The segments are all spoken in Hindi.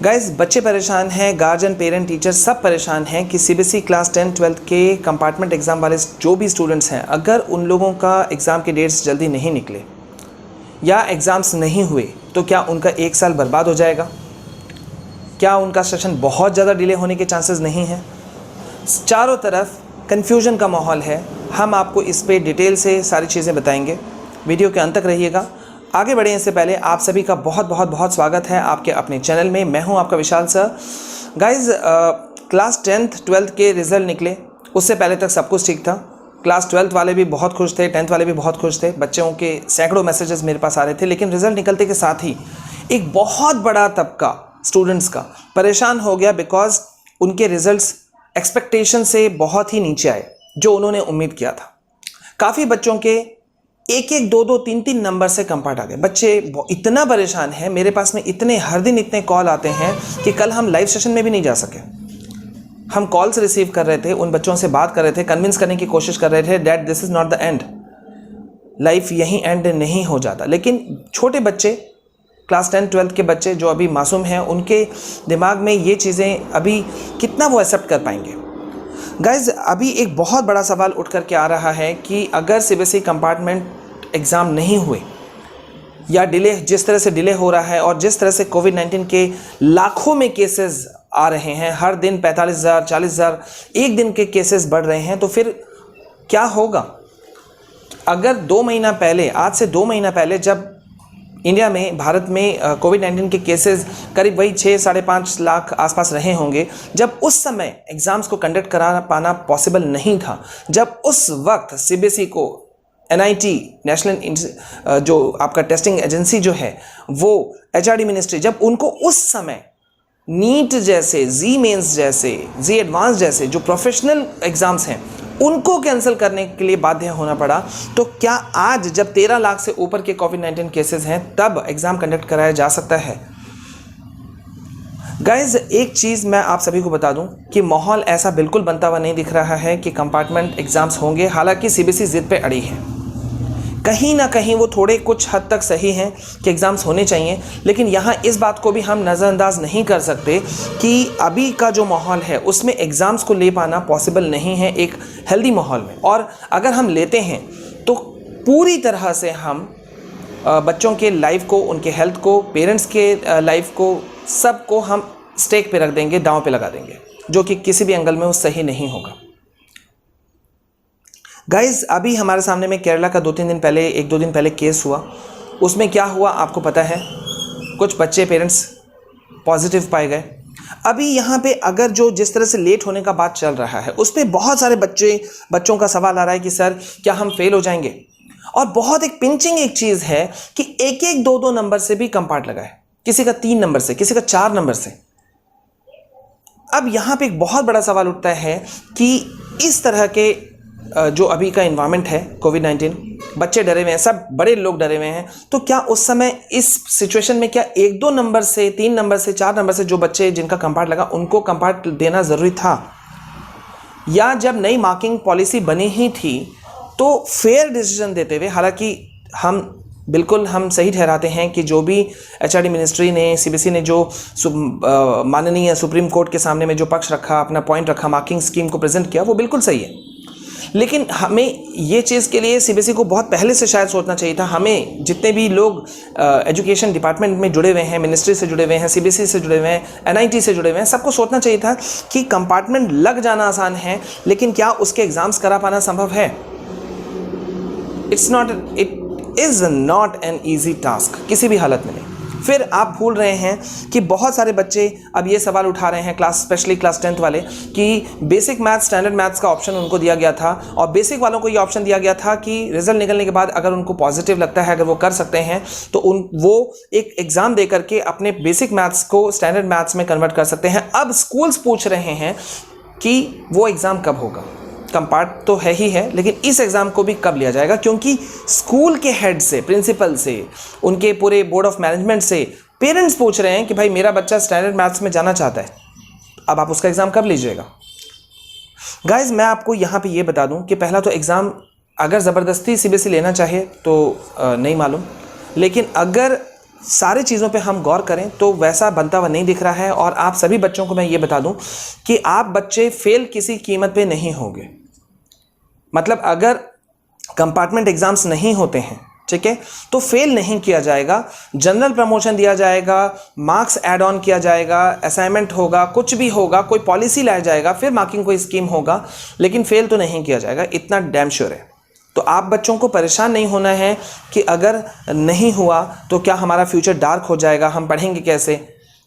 गाइस, बच्चे परेशान हैं, गार्जियन, पेरेंट, टीचर सब परेशान हैं कि सीबीएसई क्लास 10 12 के कंपार्टमेंट एग्ज़ाम वाले जो भी स्टूडेंट्स हैं, अगर उन लोगों का एग्ज़ाम के डेट्स जल्दी नहीं निकले या एग्ज़ाम्स नहीं हुए तो क्या उनका 1 साल बर्बाद हो जाएगा? क्या उनका सेशन बहुत ज़्यादा डिले होने के चांसेस नहीं हैं? चारों तरफ कन्फ्यूजन का माहौल है। हम आपको इस पे डिटेल से सारी चीज़ें बताएंगे। वीडियो के अंत तक रहिएगा। आगे बढ़े इससे पहले आप सभी का बहुत बहुत बहुत स्वागत है आपके अपने चैनल में। मैं हूं आपका विशाल sir. Guys, class 10th 12th के रिज़ल्ट निकले, उससे पहले तक सब कुछ ठीक था। क्लास 12th वाले भी बहुत खुश थे, 10th वाले भी बहुत खुश थे। बच्चों के सैकड़ों मैसेजेस मेरे पास आ रहे थे, लेकिन रिज़ल्ट निकलते के साथ ही एक बहुत बड़ा तबका स्टूडेंट्स का परेशान हो गया, बिकॉज उनके रिज़ल्ट्स एक्सपेक्टेशन से बहुत ही नीचे आए जो उन्होंने उम्मीद किया था। काफ़ी बच्चों के 1-1, 2-2, 3-3 नंबर से कम पार्ट आ गए। बच्चे इतना परेशान हैं, मेरे पास में इतने हर दिन इतने कॉल आते हैं कि कल हम लाइव सेशन में भी नहीं जा सके। हम कॉल्स रिसीव कर रहे थे, उन बच्चों से बात कर रहे थे, कन्विंस करने की कोशिश कर रहे थे that this is not the end, life यहीं एंड नहीं हो जाता। लेकिन छोटे बच्चे, क्लास 10 12 के बच्चे जो अभी मासूम हैं, उनके दिमाग में ये चीज़ें अभी कितना वो एक्सेप्ट कर पाएंगे? गाइज़, अभी एक बहुत बड़ा सवाल उठ कर के आ रहा है कि अगर सीबीएसई कंपार्टमेंट एग्ज़ाम नहीं हुए या डिले, जिस तरह से डिले हो रहा है और जिस तरह से कोविड-19 के लाखों में केसेस आ रहे हैं, हर दिन 45,000 40,000 एक दिन के केसेस बढ़ रहे हैं, तो फिर क्या होगा? अगर 2 महीना पहले, आज से 2 महीना पहले, जब इंडिया में, भारत में कोविड-19 के केसेस करीब वही 6-5.5 लाख आसपास रहे होंगे, जब उस समय एग्ज़ाम्स को कंडक्ट करा पाना पॉसिबल नहीं था, जब उस वक्त सीबीएसई को एनआईटी, नेशनल जो आपका टेस्टिंग एजेंसी जो है, वो एचआरडी मिनिस्ट्री, जब उनको उस समय नीट जैसे, जी मेंस जैसे, जी एडवांस जैसे जो प्रोफेशनल एग्ज़ाम्स हैं उनको कैंसिल करने के लिए बाध्य होना पड़ा, तो क्या आज जब 13 लाख से ऊपर के कोविड-19 केसेस हैं तब एग्ज़ाम कंडक्ट कराया जा सकता है? गाइज़, एक चीज़ मैं आप सभी को बता दूं कि माहौल ऐसा बिल्कुल बनता हुआ नहीं दिख रहा है कि कंपार्टमेंट एग्ज़ाम्स होंगे। हालांकि सीबीएसई ज़िद पे अड़ी है, कहीं ना कहीं वो थोड़े कुछ हद तक सही हैं कि एग्ज़ाम्स होने चाहिए, लेकिन यहाँ इस बात को भी हम नज़रअंदाज नहीं कर सकते कि अभी का जो माहौल है उसमें एग्ज़ाम्स को ले पाना पॉसिबल नहीं है एक हेल्दी माहौल में। और अगर हम लेते हैं तो पूरी तरह से हम बच्चों के लाइफ को, उनके हेल्थ को, पेरेंट्स के लाइफ को, सबको हम स्टेक पे रख देंगे, दांव पे लगा देंगे, जो कि किसी भी एंगल में वो सही नहीं होगा। गाइज़, अभी हमारे सामने में केरला का 2-3 दिन पहले, 1-2 दिन पहले केस हुआ। उसमें क्या हुआ आपको पता है? कुछ बच्चे, पेरेंट्स पॉजिटिव पाए गए। अभी यहाँ पे अगर जो जिस तरह से लेट होने का बात चल रहा है, उस पर बहुत सारे बच्चों का सवाल आ रहा है कि सर क्या हम फेल हो जाएंगे? और बहुत एक पिंचिंग एक चीज़ है कि 1-1, 2-2 नंबर से भी कम पार्ट लगा है, किसी का 3 नंबर से, किसी का 4 नंबर से। अब यहाँ पे एक बहुत बड़ा सवाल उठता है कि इस तरह के जो अभी का इन्वायरमेंट है, कोविड-19, बच्चे डरे हुए हैं, सब बड़े लोग डरे हुए हैं, तो क्या उस समय इस सिचुएशन में क्या 1-2 नंबर से, 3 नंबर से, 4 नंबर से जो बच्चे जिनका कंपार्ट लगा उनको कंपार्ट देना ज़रूरी था? या जब नई मार्किंग पॉलिसी बनी ही थी तो फेयर डिसीजन देते हुए, हालांकि हम सही ठहराते हैं कि जो भी एचआरडी मिनिस्ट्री ने, सीबीएसई ने जो माननीय सुप्रीम कोर्ट के सामने में जो पक्ष रखा, अपना पॉइंट रखा, मार्किंग स्कीम को प्रेजेंट किया, वो बिल्कुल सही है। लेकिन हमें ये चीज़ के लिए सीबीएसई को बहुत पहले से शायद सोचना चाहिए था। हमें, जितने भी लोग एजुकेशन डिपार्टमेंट में जुड़े हुए हैं, मिनिस्ट्री से जुड़े हुए हैं, सीबीएसई से जुड़े हुए हैं, एनआईटी से जुड़े हुए हैं, सबको सोचना चाहिए था कि कंपार्टमेंट लग जाना आसान है, लेकिन क्या उसके एग्ज़ाम्स करा पाना संभव है? It is not an easy task, किसी भी हालत में नहीं। फिर आप भूल रहे हैं कि बहुत सारे बच्चे अब ये सवाल उठा रहे हैं, स्पेशली क्लास 10th वाले, कि बेसिक मैथ्स, स्टैंडर्ड मैथ्स का ऑप्शन उनको दिया गया था, और बेसिक वालों को ये ऑप्शन दिया गया था कि रिजल्ट निकलने के बाद अगर उनको पॉजिटिव लगता है, अगर वो कर सकते हैं, तो वो एक एग्ज़ाम दे करके अपने बेसिक मैथ्स को स्टैंडर्ड मैथ्स में कन्वर्ट कर सकते हैं। अब स्कूल्स पूछ रहे हैं कि वो एग्ज़ाम कब होगा? कंपार्ट तो है ही है, लेकिन इस एग्ज़ाम को भी कब लिया जाएगा? क्योंकि स्कूल के हेड से, प्रिंसिपल से, उनके पूरे बोर्ड ऑफ मैनेजमेंट से पेरेंट्स पूछ रहे हैं कि भाई मेरा बच्चा स्टैंडर्ड मैथ्स में जाना चाहता है, अब आप उसका एग्ज़ाम कब लीजिएगा? गाइज़, मैं आपको यहाँ पे ये बता दूँ कि पहला तो एग्ज़ाम अगर ज़बरदस्ती सीबीएसई लेना चाहे तो नहीं मालूम, लेकिन अगर सारे चीज़ों पे हम गौर करें तो वैसा बनता हुआ नहीं दिख रहा है। और आप सभी बच्चों को मैं ये बता दूं कि आप बच्चे फेल किसी कीमत पे नहीं होंगे। मतलब अगर कंपार्टमेंट एग्जाम्स नहीं होते हैं, ठीक है, तो फेल नहीं किया जाएगा, जनरल प्रमोशन दिया जाएगा, मार्क्स ऐड ऑन किया जाएगा, असाइनमेंट होगा, कुछ भी होगा, कोई पॉलिसी लाया जाएगा, फिर मार्किंग कोई स्कीम होगा, लेकिन फेल तो नहीं किया जाएगा, इतना डैम श्योर है। तो आप बच्चों को परेशान नहीं होना है कि अगर नहीं हुआ तो क्या हमारा फ्यूचर डार्क हो जाएगा, हम पढ़ेंगे कैसे,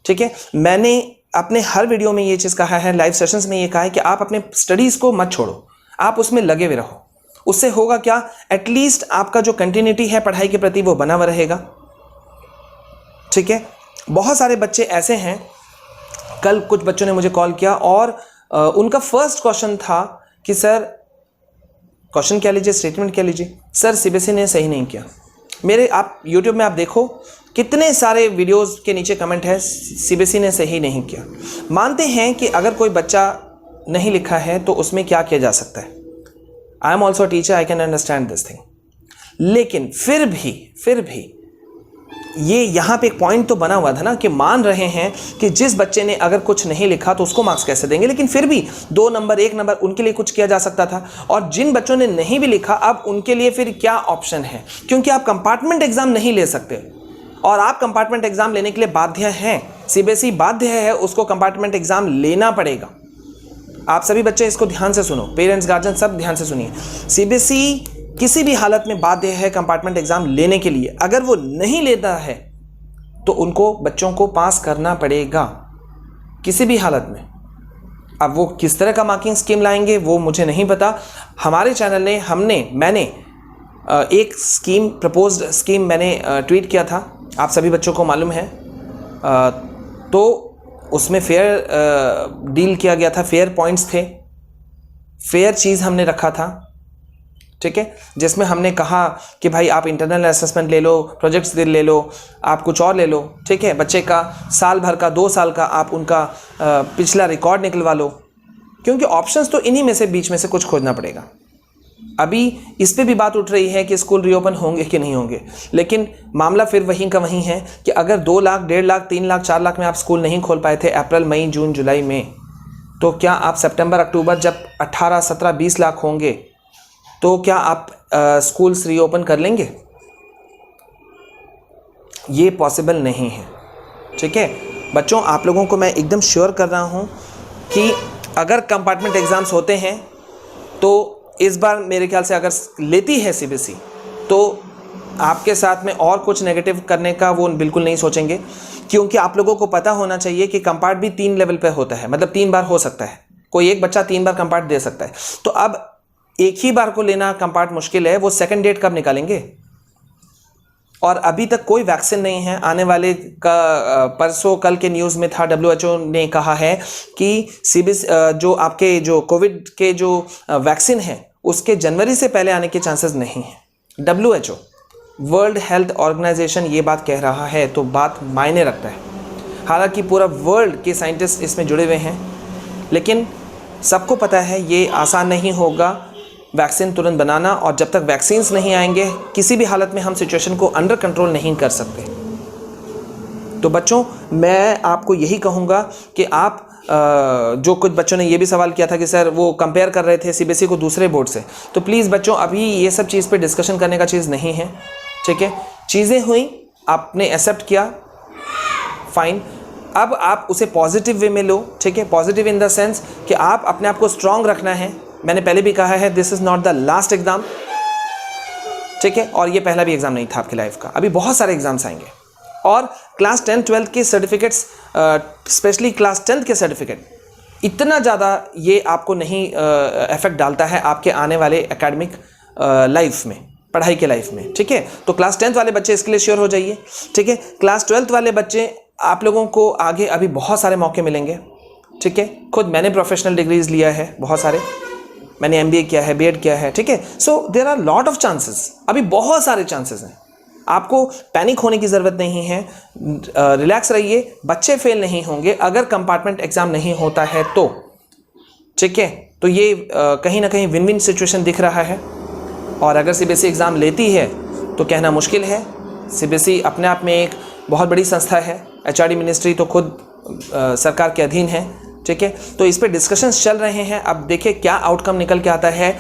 ठीक है। मैंने अपने हर वीडियो में ये चीज़ कहा है, लाइव सेशंस में ये कहा है कि आप अपने स्टडीज़ को मत छोड़ो, आप उसमें लगे हुए रहो। उससे होगा क्या, एटलीस्ट आपका जो कंटिन्यूटी है पढ़ाई के प्रति वो बना हुआ रहेगा, ठीक है। बहुत सारे बच्चे ऐसे हैं, कल कुछ बच्चों ने मुझे कॉल किया और उनका फर्स्ट क्वेश्चन था कि सर, क्वेश्चन क्या लीजिए, स्टेटमेंट क्या लीजिए, सर सीबीएसई ने सही नहीं किया। मेरे आप यूट्यूब में आप देखो कितने सारे वीडियोस के नीचे कमेंट है, सीबीएसई ने सही नहीं किया। मानते हैं कि अगर कोई बच्चा नहीं लिखा है तो उसमें क्या किया जा सकता है। I am also teacher, I can understand this thing, लेकिन फिर भी ये यहाँ पे एक पॉइंट तो बना हुआ था ना कि मान रहे हैं कि जिस बच्चे ने अगर कुछ नहीं लिखा तो उसको मार्क्स कैसे देंगे, लेकिन फिर भी 2 नंबर 1 नंबर उनके लिए कुछ किया जा सकता था। और जिन बच्चों ने नहीं भी लिखा, अब उनके लिए फिर क्या ऑप्शन है, क्योंकि आप कंपार्टमेंट एग्जाम नहीं ले सकते और आप कंपार्टमेंट एग्जाम लेने के लिए बाध्य हैं। सीबीएसई बाध्य है, उसको कंपार्टमेंट एग्जाम लेना पड़ेगा। आप सभी बच्चे इसको ध्यान से सुनो, पेरेंट्स गार्जियन सब ध्यान से सुनिए। सीबीएसई किसी भी हालत में बाध्य है कंपार्टमेंट एग्जाम लेने के लिए। अगर वो नहीं लेता है तो उनको बच्चों को पास करना पड़ेगा किसी भी हालत में। अब वो किस तरह का मार्किंग स्कीम लाएंगे वो मुझे नहीं पता। हमारे चैनल ने मैंने एक स्कीम, प्रपोज्ड स्कीम मैंने ट्वीट किया था, आप सभी बच्चों को मालूम है। तो उसमें फेयर डील किया गया था, फेयर पॉइंट्स थे, फेयर चीज़ हमने रखा था, ठीक है, जिसमें हमने कहा कि भाई आप इंटरनल असेसमेंट ले लो, प्रोजेक्ट्स ले लो, आप कुछ और ले लो, ठीक है, बच्चे का साल भर का 2 साल का आप उनका पिछला रिकॉर्ड निकलवा लो, क्योंकि ऑप्शंस तो इन्हीं में से बीच में से कुछ खोजना पड़ेगा। अभी इस पे भी बात उठ रही है कि स्कूल रीओपन होंगे कि नहीं होंगे, लेकिन मामला फिर वहीं का वहीं है कि अगर 2 लाख, 1.5 लाख, 3 लाख, 4 लाख में आप स्कूल नहीं खोल पाए थे अप्रैल, मई, जून, जुलाई में, तो क्या आप सितंबर, अक्टूबर जब 18, 17, 20 लाख होंगे तो क्या आप स्कूल्स रीओपन कर लेंगे? ये पॉसिबल नहीं है, ठीक है बच्चों। आप लोगों को मैं एकदम श्योर कर रहा हूँ कि अगर कंपार्टमेंट एग्ज़ाम्स होते हैं तो इस बार मेरे ख्याल से अगर लेती है सीबीएसई तो आपके साथ में और कुछ नेगेटिव करने का वो बिल्कुल नहीं सोचेंगे, क्योंकि आप लोगों को पता होना चाहिए कि कंपार्ट भी 3 लेवल पे होता है, मतलब 3 बार हो सकता है, कोई एक बच्चा 3 बार कंपार्ट दे सकता है। तो अब एक ही बार को लेना कंपार्ट मुश्किल है, वो सेकंड डेट कब निकालेंगे? और अभी तक कोई वैक्सीन नहीं है। आने वाले का परसों कल के न्यूज़ में था, WHO ने कहा है कि जो आपके जो कोविड के जो वैक्सीन है उसके जनवरी से पहले आने के चांसेस नहीं हैं। WHO, वर्ल्ड हेल्थ ऑर्गेनाइजेशन ये बात कह रहा है तो बात मायने रखता है। हालांकि पूरा वर्ल्ड के साइंटिस्ट इसमें जुड़े हुए हैं, लेकिन सबको पता है ये आसान नहीं होगा वैक्सीन तुरंत बनाना, और जब तक वैक्सीन्स नहीं आएंगे किसी भी हालत में हम सिचुएशन को अंडर कंट्रोल नहीं कर सकते। तो बच्चों मैं आपको यही कहूँगा कि आप जो कुछ बच्चों ने ये भी सवाल किया था कि सर वो कंपेयर कर रहे थे सीबीएसई को दूसरे बोर्ड से, तो प्लीज़ बच्चों अभी ये सब चीज़ पे डिस्कशन करने का चीज़ नहीं है, ठीक है। चीज़ें हुई, आपने एक्सेप्ट किया, फाइन। अब आप उसे पॉजिटिव वे में लो, ठीक है, पॉजिटिव इन द सेंस कि आप अपने आप को स्ट्रांग रखना है। मैंने पहले भी कहा है this is not the last exam, ठीक है, और ये पहला भी एग्ज़ाम नहीं था आपकी लाइफ का, अभी बहुत सारे एग्ज़ाम्स आएंगे। और क्लास 10, 12 के सर्टिफिकेट्स, स्पेशली क्लास 10 के सर्टिफिकेट, इतना ज़्यादा ये आपको नहीं इफेक्ट डालता है आपके आने वाले एकेडमिक लाइफ में, पढ़ाई के लाइफ में, ठीक है। तो क्लास 10th वाले बच्चे इसके लिए श्योर हो जाइए, ठीक है। क्लास 12th वाले बच्चे, आप लोगों को आगे अभी बहुत सारे मौके मिलेंगे, ठीक है। खुद मैंने प्रोफेशनल डिग्रीज लिया है बहुत सारे, मैंने MBA किया है, BEd किया है, ठीक है। So there are lot of chances, अभी बहुत सारे चांसेस हैं। आपको पैनिक होने की ज़रूरत नहीं है, रिलैक्स रहिए, बच्चे फेल नहीं होंगे अगर कंपार्टमेंट एग्ज़ाम नहीं होता है तो, ठीक है। तो ये कहीं ना कहीं विन विन सिचुएशन दिख रहा है। और अगर CBSE एग्ज़ाम लेती है तो कहना मुश्किल है। CBSE अपने आप में एक बहुत बड़ी संस्था है, HRD मिनिस्ट्री तो खुद सरकार के अधीन है, ठीक है। तो इस पे डिस्कशंस चल रहे हैं। अब देखिए क्या आउटकम निकल के आता है।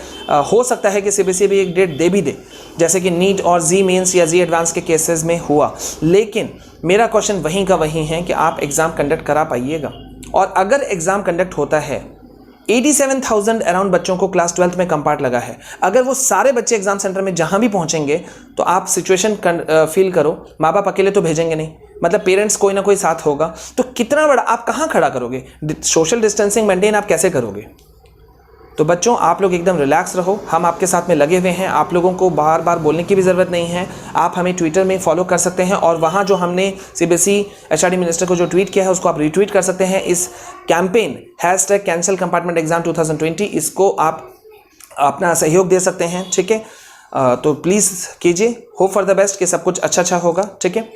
हो सकता है कि CBSE भी एक डेट दे भी दे, जैसे कि नीट और जी मेंस या जी एडवांस के केसेस में हुआ। लेकिन मेरा क्वेश्चन वहीं का वहीं है कि आप एग्ज़ाम कंडक्ट करा पाइएगा। और अगर एग्ज़ाम कंडक्ट होता है, 87,000 अराउंड बच्चों को क्लास 12th में कंपार्ट लगा है, अगर वो सारे बच्चे एग्जाम सेंटर में जहां भी पहुंचेंगे तो आप सिचुएशन फील करो, माँ बाप अकेले तो भेजेंगे नहीं, मतलब पेरेंट्स कोई ना कोई साथ होगा, तो कितना बड़ा आप कहाँ खड़ा करोगे, सोशल डिस्टेंसिंग मेंटेन आप कैसे करोगे। तो बच्चों आप लोग एकदम रिलैक्स रहो, हम आपके साथ में लगे हुए हैं, आप लोगों को बार बार बोलने की भी ज़रूरत नहीं है। आप हमें ट्विटर में फॉलो कर सकते हैं और वहाँ जो हमने CBSE HRD मिनिस्टर को जो ट्वीट किया है उसको आप रीट्वीट कर सकते हैं। इस कैंपेन #कैंसल कंपार्टमेंट एग्जाम 2020 इसको आप अपना सहयोग दे सकते हैं, ठीक है। तो प्लीज़ कीजिए, होप फॉर द बेस्ट कि सब कुछ अच्छा होगा, ठीक है।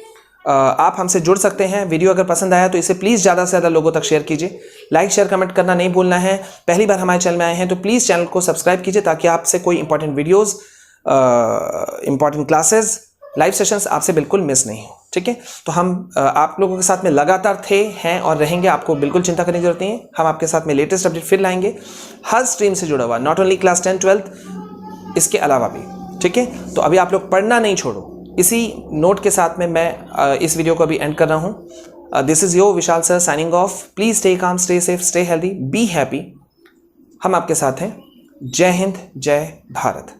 आप हमसे जुड़ सकते हैं। वीडियो अगर पसंद आया तो इसे प्लीज़ ज़्यादा से ज़्यादा लोगों तक शेयर कीजिए। लाइक शेयर कमेंट करना नहीं भूलना है। पहली बार हमारे चैनल में आए हैं तो प्लीज़ चैनल को सब्सक्राइब कीजिए ताकि आपसे कोई important videos, important classes, live sessions आपसे बिल्कुल मिस नहीं हो, ठीक है। तो हम आप लोगों के साथ में लगातार थे, हैं और रहेंगे। आपको बिल्कुल चिंता करने की जरूरत नहीं है। हम आपके साथ में लेटेस्ट अपडेट फिर लाएंगे, हर स्ट्रीम से जुड़ा हुआ, नॉट ओनली क्लास 10 12th, इसके अलावा भी, ठीक है। तो अभी आप लोग पढ़ना नहीं छोड़ो। इसी नोट के साथ में मैं इस वीडियो को अभी एंड कर रहा हूँ। This is your Vishal sir signing off. Please stay calm, stay safe, stay healthy, be happy. हम आपके साथ हैं। जय हिंद, जय भारत।